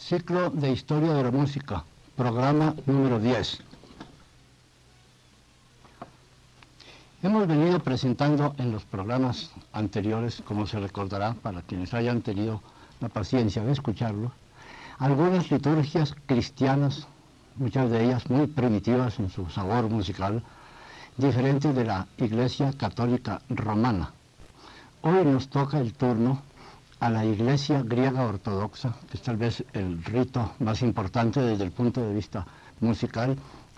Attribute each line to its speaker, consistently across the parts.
Speaker 1: Ciclo de Historia de la Música, programa número 10. Hemos venido presentando en los programas anteriores, como se recordará para quienes hayan tenido la paciencia de escucharlo, algunas liturgias cristianas, muchas de ellas muy primitivas en su sabor musical, diferentes de la Iglesia Católica Romana. Hoy nos toca el turno a la Iglesia griega ortodoxa, que es tal vez el rito más importante desde el punto de vista musical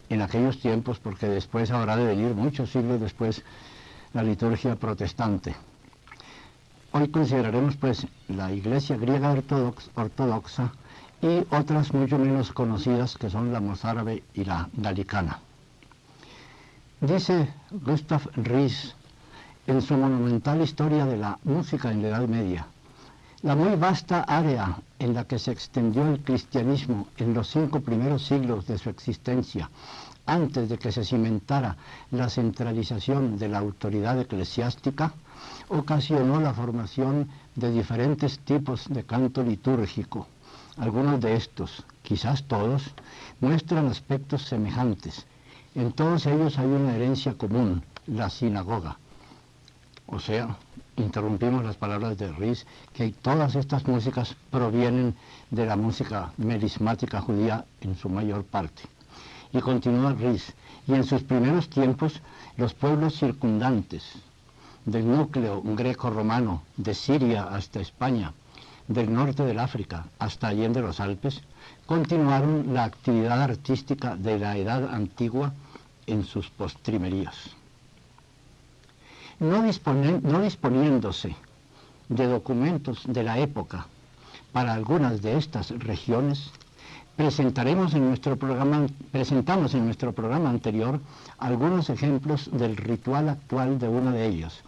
Speaker 1: en aquellos tiempos, porque después habrá de venir, muchos siglos después, la liturgia protestante. Hoy consideraremos pues la Iglesia griega ortodoxa y otras mucho menos conocidas, que son la mozárabe y la galicana. Dice Gustav Ries en su monumental Historia de la Música en la Edad Media: la muy vasta área en la que se extendió el cristianismo en los 5 primeros siglos de su existencia, antes de que se cimentara la centralización de la autoridad eclesiástica, ocasionó la formación de diferentes tipos de canto litúrgico. Algunos de estos, quizás todos, muestran aspectos semejantes. En todos ellos hay una herencia común, la sinagoga. O sea, interrumpimos las palabras de Ries, que todas estas músicas provienen de la música melismática judía en su mayor parte. Y continúa Ries: y en sus primeros tiempos los pueblos circundantes, del núcleo greco-romano, de Siria hasta España, del norte del África hasta allende los Alpes, continuaron la actividad artística de la Edad Antigua en sus postrimerías. No disponiéndose de documentos de la época para algunas de estas regiones, presentamos en nuestro programa anterior algunos ejemplos del ritual actual de una de ellas.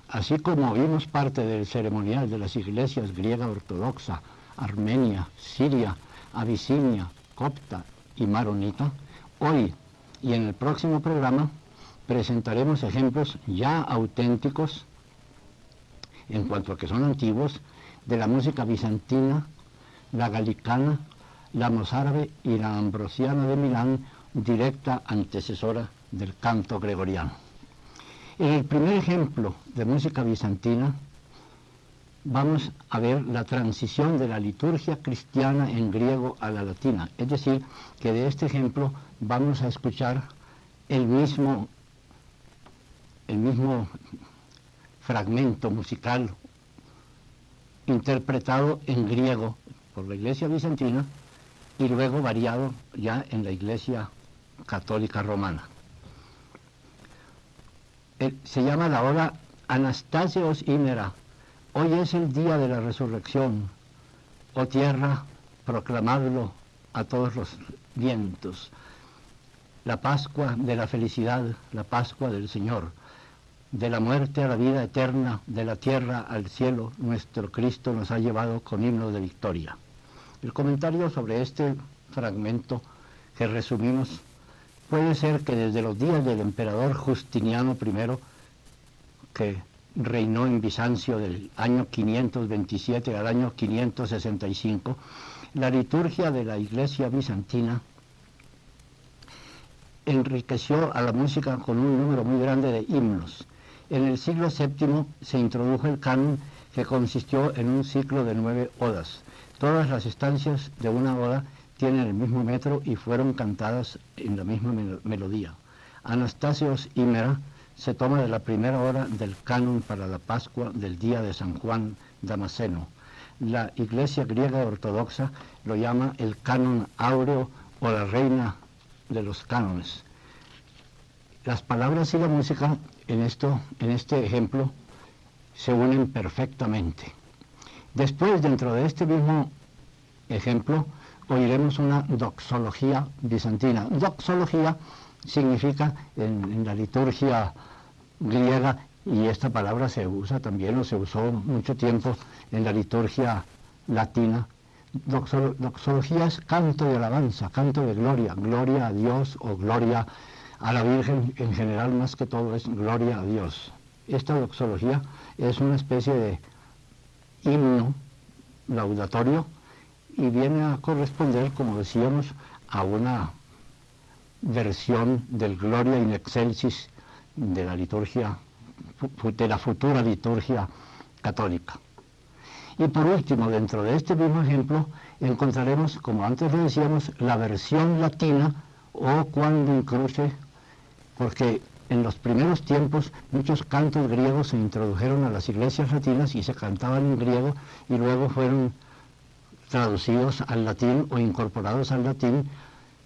Speaker 1: Así como oímos parte del ceremonial de las iglesias griega ortodoxa, armenia, siria, abisinia, copta y maronita, hoy y en el próximo programa presentaremos ejemplos ya auténticos, en cuanto a que son antiguos, de la música bizantina, la galicana, la mozárabe y la ambrosiana de Milán, directa antecesora del canto gregoriano. En el primer ejemplo de música bizantina vamos a ver la transición de la liturgia cristiana en griego a la latina, es decir, que de este ejemplo vamos a escuchar el mismo fragmento musical interpretado en griego por la Iglesia bizantina y luego variado ya en la Iglesia católica romana. Se llama la oda Anastasios Himera. Hoy es el día de la resurrección. Oh tierra, proclamadlo a todos los vientos. La Pascua de la felicidad, la Pascua del Señor. De la muerte a la vida eterna, de la tierra al cielo, nuestro Cristo nos ha llevado con himnos de victoria. El comentario sobre este fragmento que resumimos puede ser que desde los días del emperador Justiniano I, que reinó en Bizancio del año 527 al año 565, la liturgia de la Iglesia bizantina enriqueció a la música con un número muy grande de himnos. En el siglo VII se introdujo el canon, que consistió en un ciclo de 9 odas. Todas las estancias de una oda tienen el mismo metro y fueron cantadas en la misma melodía. Anastasios Himera se toma de la primera hora del canon para la Pascua del día de San Juan Damasceno. La Iglesia griega ortodoxa lo llama el canon áureo o la reina de los cánones. Las palabras y la música en este ejemplo se unen perfectamente. Después, dentro de este mismo ejemplo, oiremos una doxología bizantina. Doxología significa en la liturgia griega, y esta palabra se usa también, o se usó mucho tiempo en la liturgia latina. Doxología es canto de alabanza, canto de gloria, gloria a Dios o gloria a la Virgen. En general, más que todo, es gloria a Dios. Esta doxología es una especie de himno laudatorio y viene a corresponder, como decíamos, a una versión del Gloria in Excelsis de la liturgia, de la futura liturgia católica. Y por último, dentro de este mismo ejemplo, encontraremos, como antes lo decíamos, la versión latina o cuando incluye, porque en los primeros tiempos muchos cantos griegos se introdujeron a las iglesias latinas y se cantaban en griego y luego fueron traducidos al latín o incorporados al latín.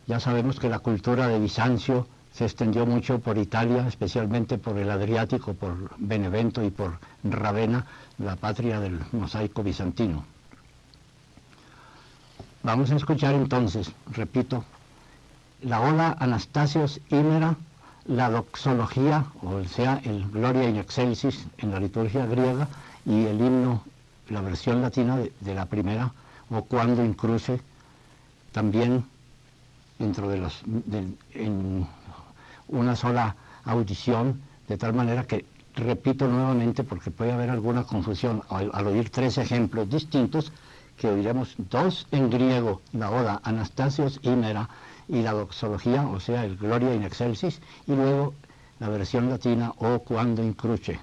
Speaker 1: Ya sabemos que la cultura de Bizancio se extendió mucho por Italia, especialmente por el Adriático, por Benevento y por Ravenna, la patria del mosaico bizantino. Vamos a escuchar entonces, repito, la oda Anastasios Himera, la doxología, o sea, el Gloria in Excelsis en la liturgia griega, y el himno, la versión latina de la primera, o Quando in Cruce, también dentro de en una sola audición, de tal manera que, repito nuevamente, porque puede haber alguna confusión al oír tres ejemplos distintos, que oiremos dos en griego, la oda Anastasios Himera y la doxología, o sea, el Gloria in Excelsis, y luego la versión latina, o Quando in Cruce.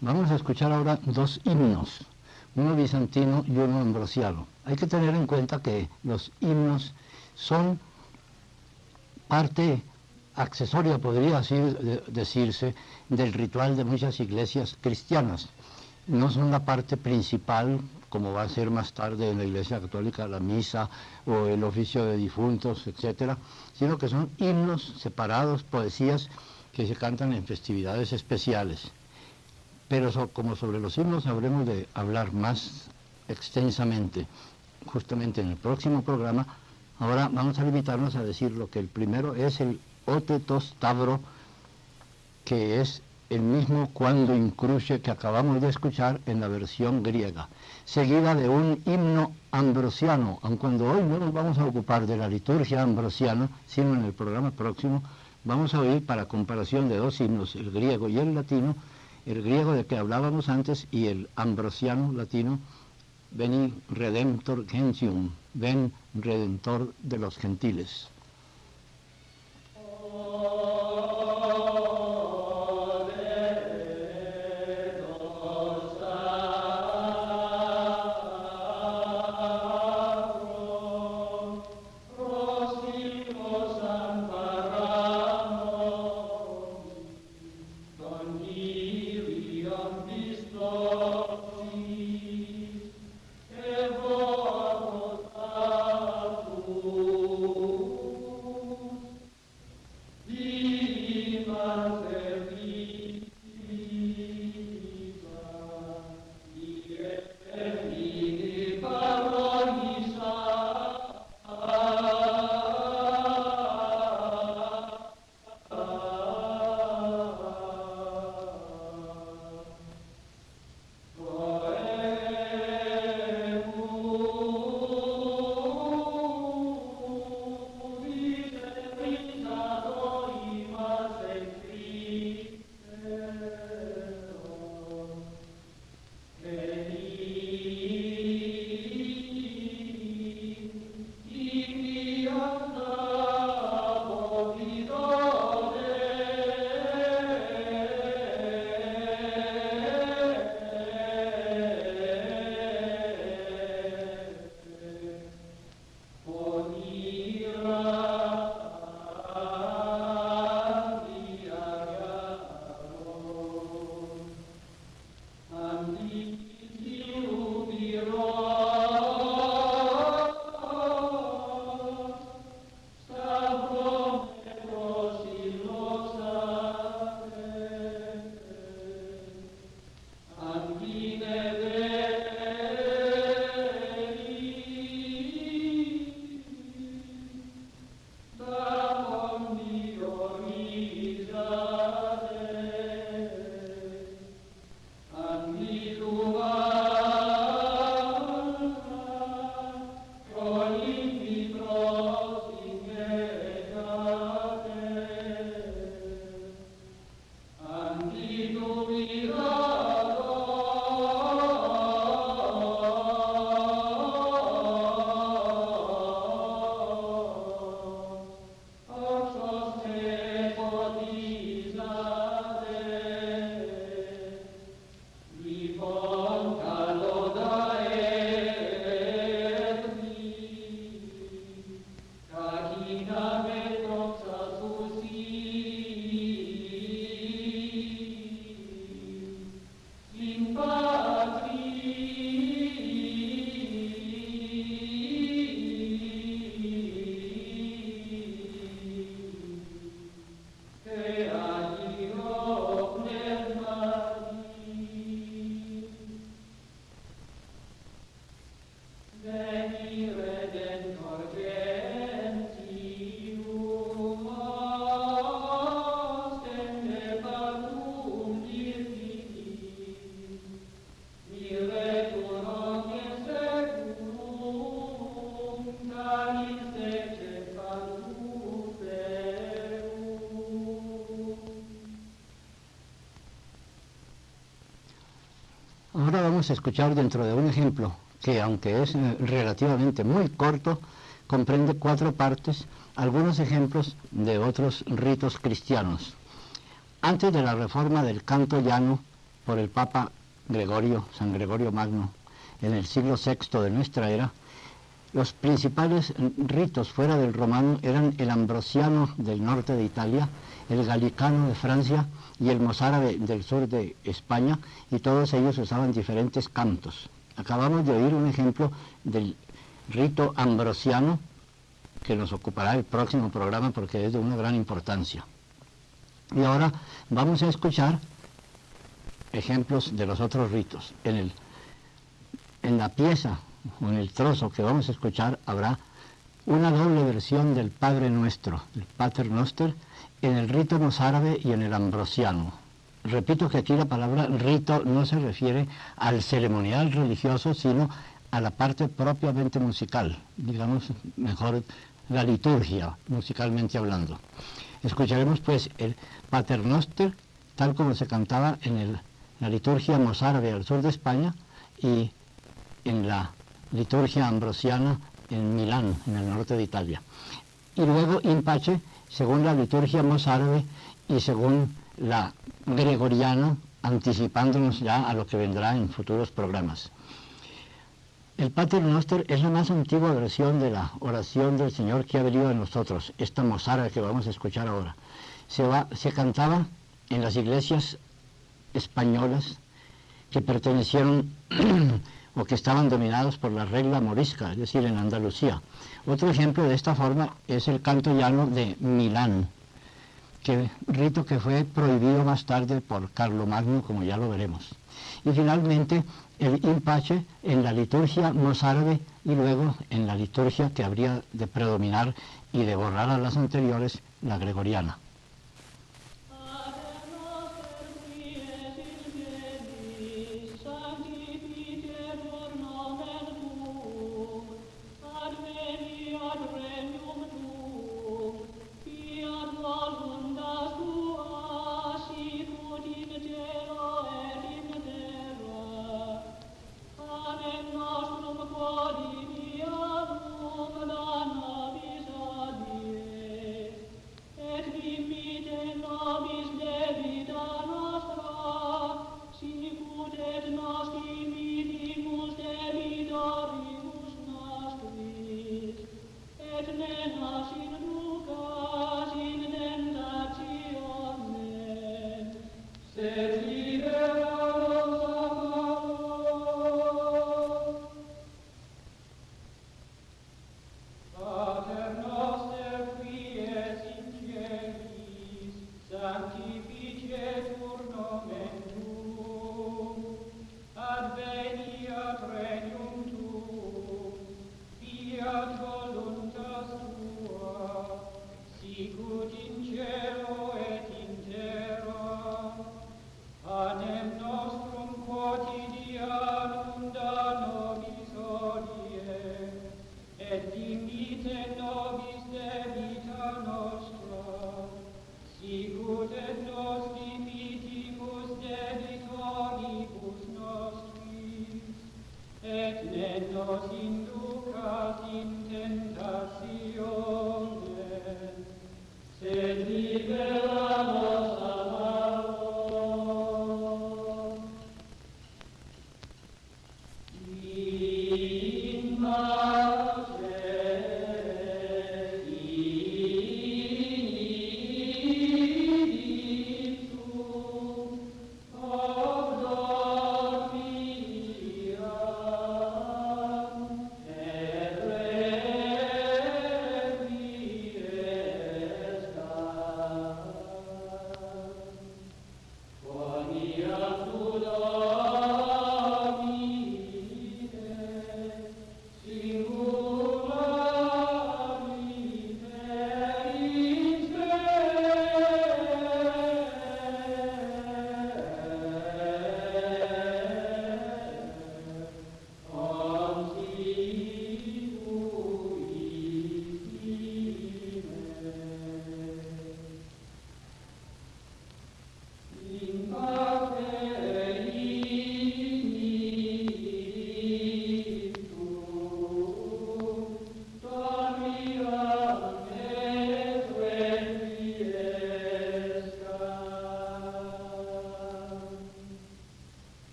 Speaker 1: Vamos a escuchar ahora dos himnos, uno bizantino y uno ambrosiano. Hay que tener en cuenta que los himnos son parte accesoria, podría decirse, del ritual de muchas iglesias cristianas. No son la parte principal, como va a ser más tarde en la Iglesia Católica, la misa o el oficio de difuntos, etcétera, sino que son himnos separados, poesías que se cantan en festividades especiales. Pero como sobre los himnos habremos de hablar más extensamente, justamente en el próximo programa. Ahora vamos a limitarnos a decir lo que el primero es el Otetos Stavro, que es el mismo Cuando Incruce que acabamos de escuchar en la versión griega, seguida de un himno ambrosiano, aun cuando hoy no nos vamos a ocupar de la liturgia ambrosiana, sino en el programa próximo vamos a oír, para comparación de dos himnos, el griego y el latino, el griego de que hablábamos antes y el ambrosiano latino, Veni Redemptor Gentium, ven Redentor de los gentiles. Ahora vamos a escuchar dentro de un ejemplo que, aunque es relativamente muy corto, comprende 4 partes, algunos ejemplos de otros ritos cristianos. Antes de la reforma del canto llano, por el Papa San Gregorio Magno, en el siglo VI de nuestra era, los principales ritos fuera del romano eran el ambrosiano del norte de Italia, el galicano de Francia y el mozárabe del sur de España, y todos ellos usaban diferentes cantos. Acabamos de oír un ejemplo del rito ambrosiano, que nos ocupará el próximo programa porque es de una gran importancia. Y ahora vamos a escuchar ejemplos de los otros ritos. En la pieza o en el trozo que vamos a escuchar habrá una doble versión del Padre Nuestro, el Pater Noster, en el rito mozárabe y en el ambrosiano. Repito que aquí la palabra rito no se refiere al ceremonial religioso, sino a la parte propiamente musical, digamos mejor la liturgia, musicalmente hablando. Escucharemos pues el Pater Noster, tal como se cantaba en la liturgia mozárabe al sur de España y en la liturgia ambrosiana en Milán, en el norte de Italia. Y luego In Pace, según la liturgia mozárabe y según la gregoriana, anticipándonos ya a lo que vendrá en futuros programas. El Pater Noster es la más antigua versión de la oración del Señor que ha venido a nosotros, esta mozárabe que vamos a escuchar ahora. Se cantaba en las iglesias españolas que pertenecieron o que estaban dominados por la regla morisca, es decir, en Andalucía. Otro ejemplo de esta forma es el canto llano de Milán, rito que fue prohibido más tarde por Carlomagno, como ya lo veremos. Y finalmente el In Pace en la liturgia mozárabe y luego en la liturgia que habría de predominar y de borrar a las anteriores, la gregoriana.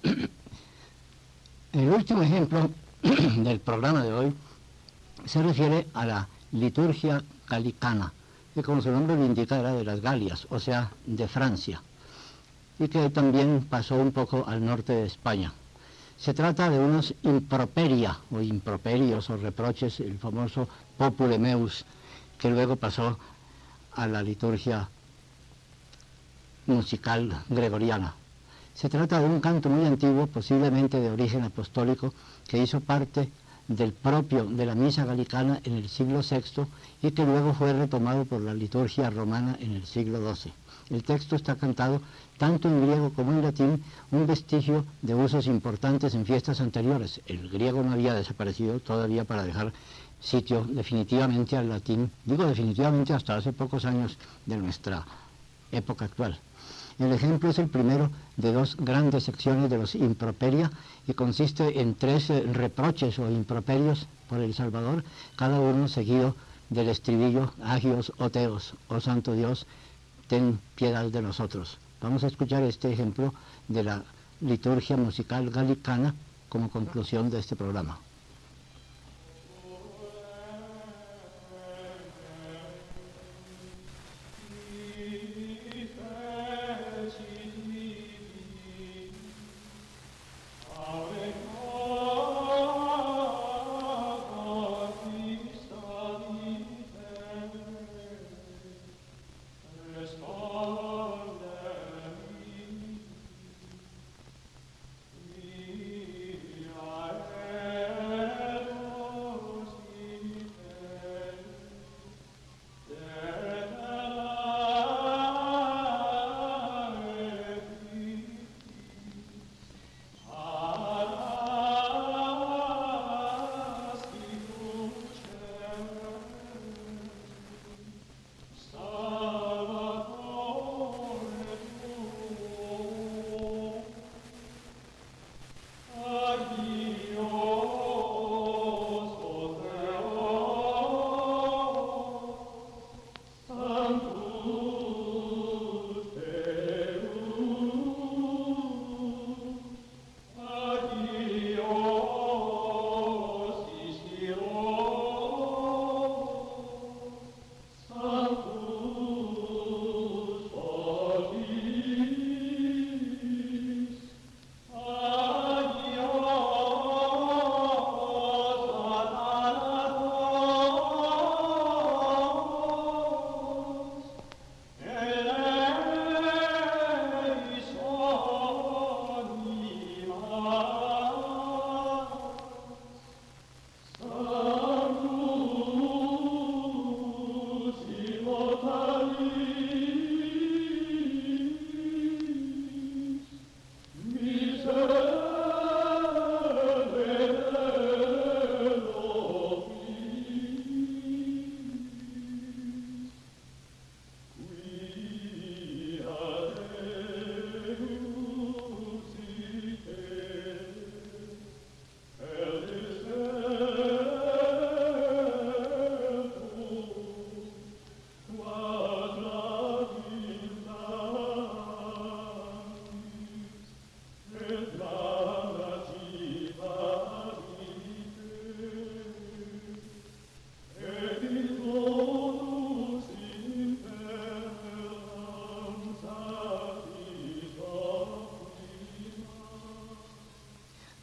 Speaker 1: El último ejemplo del programa de hoy se refiere a la liturgia galicana, que como su nombre lo indica era de las Galias, o sea, de Francia, y que también pasó un poco al norte de España. Se trata de unos improperia, o improperios, o reproches, el famoso Popule Meus, que luego pasó a la liturgia musical gregoriana. Se trata de un canto muy antiguo, posiblemente de origen apostólico, que hizo parte de la misa galicana en el siglo VI y que luego fue retomado por la liturgia romana en el siglo XII. El texto está cantado tanto en griego como en latín, un vestigio de usos importantes en fiestas anteriores. El griego no había desaparecido todavía para dejar sitio definitivamente al latín, digo definitivamente hasta hace pocos años de nuestra época actual. El ejemplo es el primero de dos grandes secciones de los improperia y consiste en 3 reproches o improperios por el Salvador, cada uno seguido del estribillo Agios o Teos, oh Santo Dios, ten piedad de nosotros. Vamos a escuchar este ejemplo de la liturgia musical galicana como conclusión de este programa.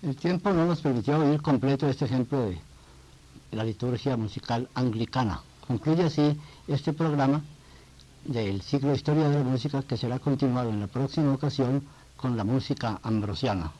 Speaker 1: El tiempo no nos permitió oír completo este ejemplo de la liturgia musical anglicana. Concluye así este programa del ciclo Historia de la Música, que será continuado en la próxima ocasión con la música ambrosiana.